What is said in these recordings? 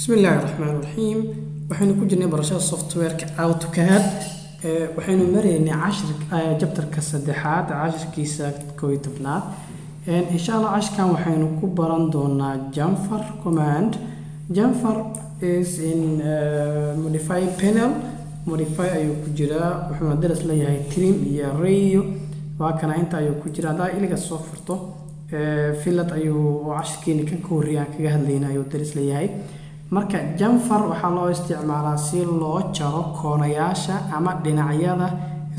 بسم الله الرحمن الرحيم. waxaynu ku jirnay barashada software-ka AutoCAD waxaynu maraynay chapter-ka saddexaad cashirkiisa 11aad insha Allah cashkan waxaynu ku baran doonaa Jamfer command. Jamfer is in modify panel. modify ayuu ku jiraa wuxuu daras leeyahay trim iyo array waa kana inta ayuu ku jiraa hadaa iliga soo furto filad ayuu cashirkeena kan ka horreeyay kaga hadlaynaa ayuu daras leeyahay. marka Jamfer waxa loo isticmaalaa si loo jaro koonayaasha ama dhinacyada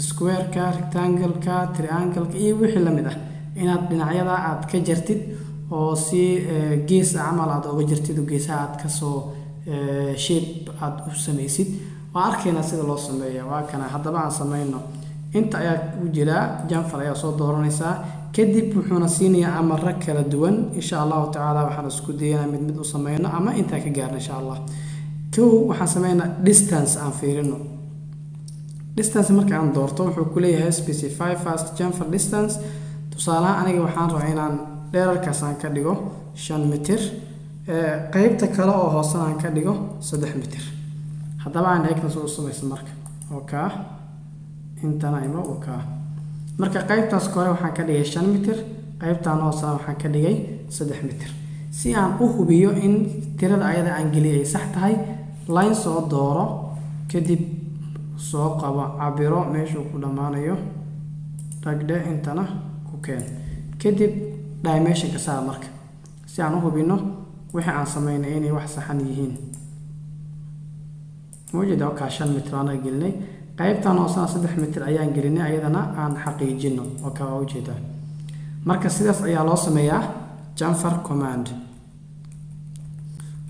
square-ka, rectangle-ka, triangle-ka iyo wixii la mid ah inaad dhinacyada aad ka jartid oo si gees camal aad uga jartid oo geesaha aad ka soo shape aad u samaysid. waa arkayna sida loo sameeyo waa kana hadaba aan sameeyno inta ayaa ku jira Jamfer ayaa soo dooranaysa kadib wuxuuna siinayaa amarro kala duwan insha Allah taala waxaan isku dayaynaa mid u sameeyno ama inta ka gaarno insha Allah. waxaan sameeynaa distance aan fiirino distance marka aan doorto wuxuu ku leeyahay specify first Jamfer distance. tusaale aniga waxaan rabaa inaan dhererkaas aan ka dhigo 5 mitir qaybta kale oo hoose aan ka dhigo 3 mitir. hadaba aan eegno soo sameeyso marka okay intana ima okay marka qaybtaas kore waxaan ka dhigay 5 mitir qaybtaan hoose waxaan ka dhigay 3 mitir si aan u hubiyo in tirada ayada aan geliyay sax tahay. line soo dooro kadib soo qabo cabiro meesha ku dhamaanayo tagde intana ku keen kadib dimension ka saar marka si aan u hubino waxa aan sameeynay inay wax saxan yihiin. موجودة وكاشان مترانا قلنا قيبتان وصلنا 3 متر أيان قلنا أيضا عن حقيقينه وكاوجده مركز سيدس أيا لو سمياه Jamfer command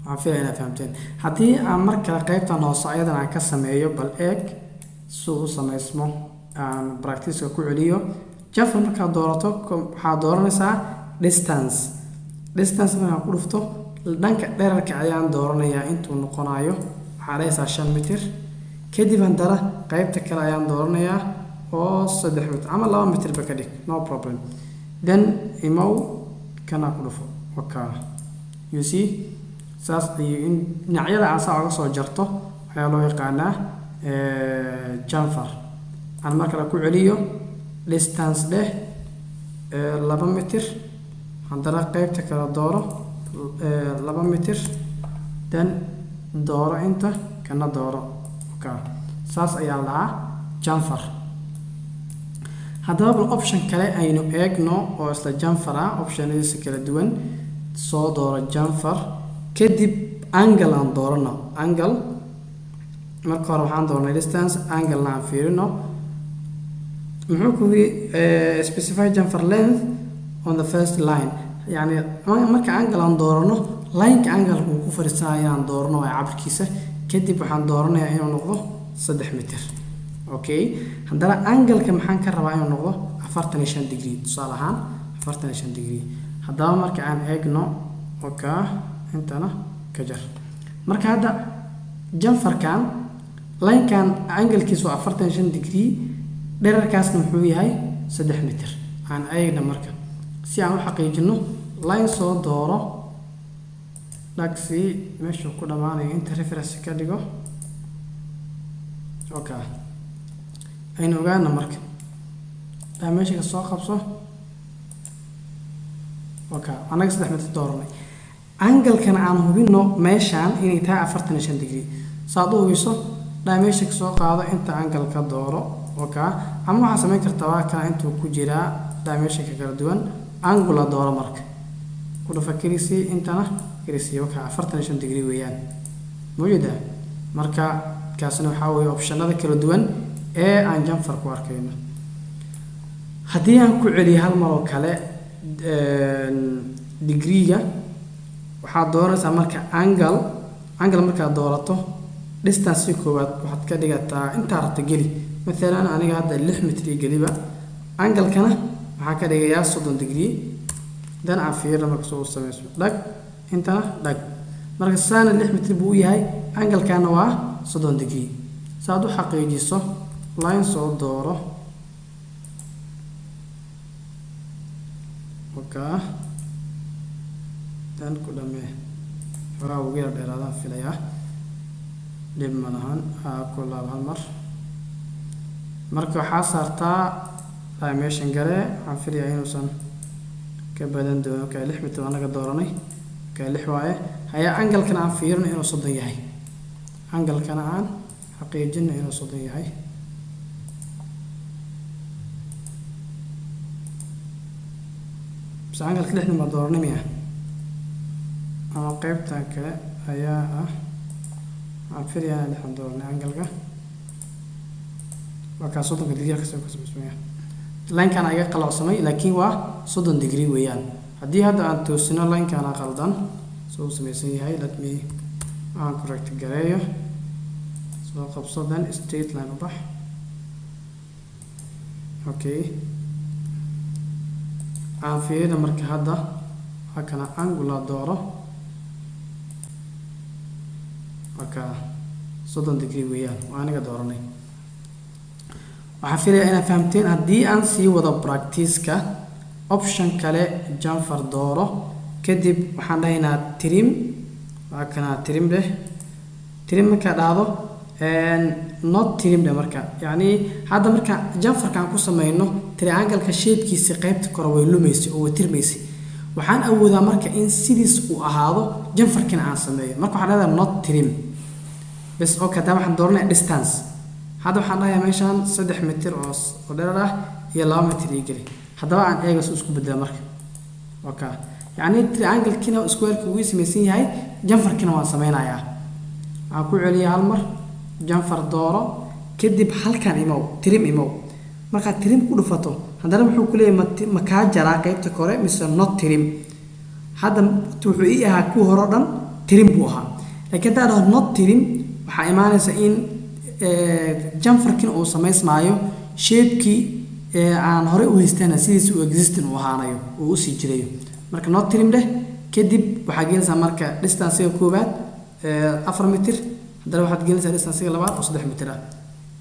عارفين أنا فهمتين حتى مركز قيبتان وصل أيضا عن كسميه بالإك سو سمي اسمه عن براكتيس كعليو Jamfer مركز دورته حضورنا ساعة distance من أقولفته لأنك ديرك أيان دورنا يا أنتو نقنايو حريص 5 متر كدي بندرة قيبت كلا أيام دورنيا أو 3 متر عمل 2 متر بكدي no problem then إمو كان أقوله وكا you see ساس نعيد عصا عصا جرته حيالله يقعنا Jamfer أنا ما كلا كعليو distance ده 2 متر عندنا قيبت كلا دوره 2 متر then dooro inta kana dooro okay saas ayaa la Jamfer. hadaba option kale aynu eegno oo isla Jamfer optionadiisa kala duwan soo dooro Jamfer kadib angle aan doorano angle marka hore waxaan doornay distance angle aan fiirino muxuu ku yiri specify Jamfer length on the first line yani marka angle aan doorano line angle ku fariisanayaan doorno ay cabirkiisa kadib waxaan dooranayaa inuu noqdo 3 mitir okay hadana angle-ka maxaan ka rabaa inuu noqdo 45 degree tusaale ahaan 45 degree hadaba marka aan eegno okay intana ka jar marka hadda Jamfer-kan line-kan angle-kiisu 45 degree dhererkaasna wuxuu yahay 3 mitir aan eegna marka si aan u xaqiijino line soo dooro لكسي ماشي كده معنا انت ريفرنس كدغو اوكي aynu ogaana marka dimension soo qabso okay anaga 3 mitir dooranay angle kan aan hubino meeshan inay tahay 45 degree saad u hubiso dimension soo qaado inta angle ka dooro okay ama waxa sameyn kartaa waa kana intuu ku jira dimension ka kala duwan angle dooro marka ku dhafakirisay intana كريسي وكا 45 degree ويان موجودة مركا كاسنا وحاوي option هذا كلا دوان عن Jamfer ku arkayna hadii aan ku celiyo hal mar oo kale degree-ga waxa dooranaysa marka angle marka doorato distance koowaad waxaad ka dhigataa inta rabta gali mesela aniga hadda 6 mitir galiba angle kana waxa ka dhigayaa 30 degree dan aan fiirno marka soo sameeyo dag intana dag marka saana 6 mitir buu yahay angle kana waa 30 degree saad u xaqiijiso line soo dooro okay dan ku dhamee xogaa ugu yar dheeraadaan filayaa dhib ma lahan ku laab hal mar marka waxaa saartaa dimension gale waxaan filayaa inuusan ka badan doono ka 6 mitir anaga dooranay ka 6 waaye haya angalkana aan fiirino inuu 30 yahay angalkana aan xaqiijino inuu 30 yahay بس angalka 6 ma dooranay miya ama qaybtan kale ayaa aan filayaa inaan dooranay angalka waa ka 30 degree ka soo kasbasmaya line-kan ayaa qalacsamay laakiin waa 30 degree weeyaan haddii hadda aan toosino line-kan qaldan soo samaysan yahay let me aan correct gareeyo soo qabso dan straight line u bax okay aan fiirino marka hadda hakana angular dooro marka 30 degree weeyaan waa aniga dooranay waxaan filayaa inaad fahamteen haddii aan sii wado practice-ka option kale jamfar dooro kadib waxaan dhahaynaa trim waa kana trim leh trim marka dhahdo not trim leh marka yacni hadda marka jamfarka aan ku sameyno triangle-ka shape-kiisa qaybta kore way lumaysay oo way tirmaysay waxaan awoodaa marka in sidiis uu ahaado jamfarkina aan sameeyo marka waxaan dhahdaa not trim bas oo kada waxaan dooranaa distance هذا وحنا يا ميشان 3 متر oo dheer ah iyo 2 mitir ii gali hadaba aan eego isku bedela marka waka yani triangle kina square ku samaysan yahay jamfarkina waan sameynayaa aan ku celiyo hal mar jamfar dooro kadib halkan imow trim imow marka trim ku dhufato hadana wuxuu ku leeyahay ma ka jaraa qaybta kore mise not trim hada wuxuu ii ahaa ku horo dhan trim buu ahaa laakiin taa not trim waxa imaanaysa in jamfarkin uu samaysmaayo shape-kii aan hore u haystana sidiisa u existing u ahaanayo oo u sii jirayo marka not trim leh kadib waxaa gelinaysaa marka distance-ga koobaad 4 mitir haddana waxaad gelinaysaa distance-ga labaad oo 3 mitir ah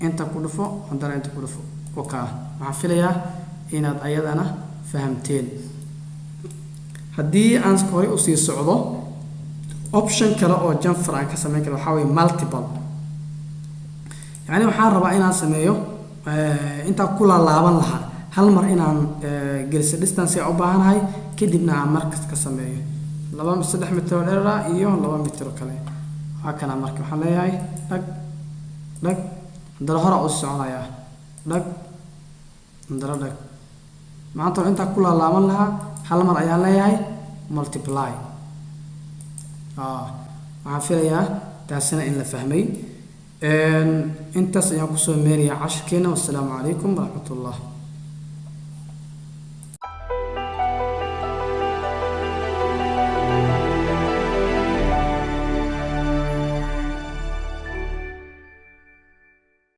inta ku dhufo haddana inta ku dhufo okay waxaan filayaa inaad ayadana fahamteen haddii aan hore u sii socdo option kale oo jamfar aan ka sameyn karo waxaa weeye multiple يعني waxaan rabaa inaan sameeyo inta ku laaban lahaa hal mar inaan gelisa distance u baahanahay kadibna aan markas ka sameeyo 2-3 mitir dheer iyo 2 mitir kale hakana marka waxaan leeyahay dhag dhag dal hore u soconaya dhag ndara dhag maanta inta ku laaban lahaa hal mar ayaan leeyahay multiply waxaan filayaa taasina in la fahmay انت سيكون ميريا 10 والسلام عليكم ورحمة الله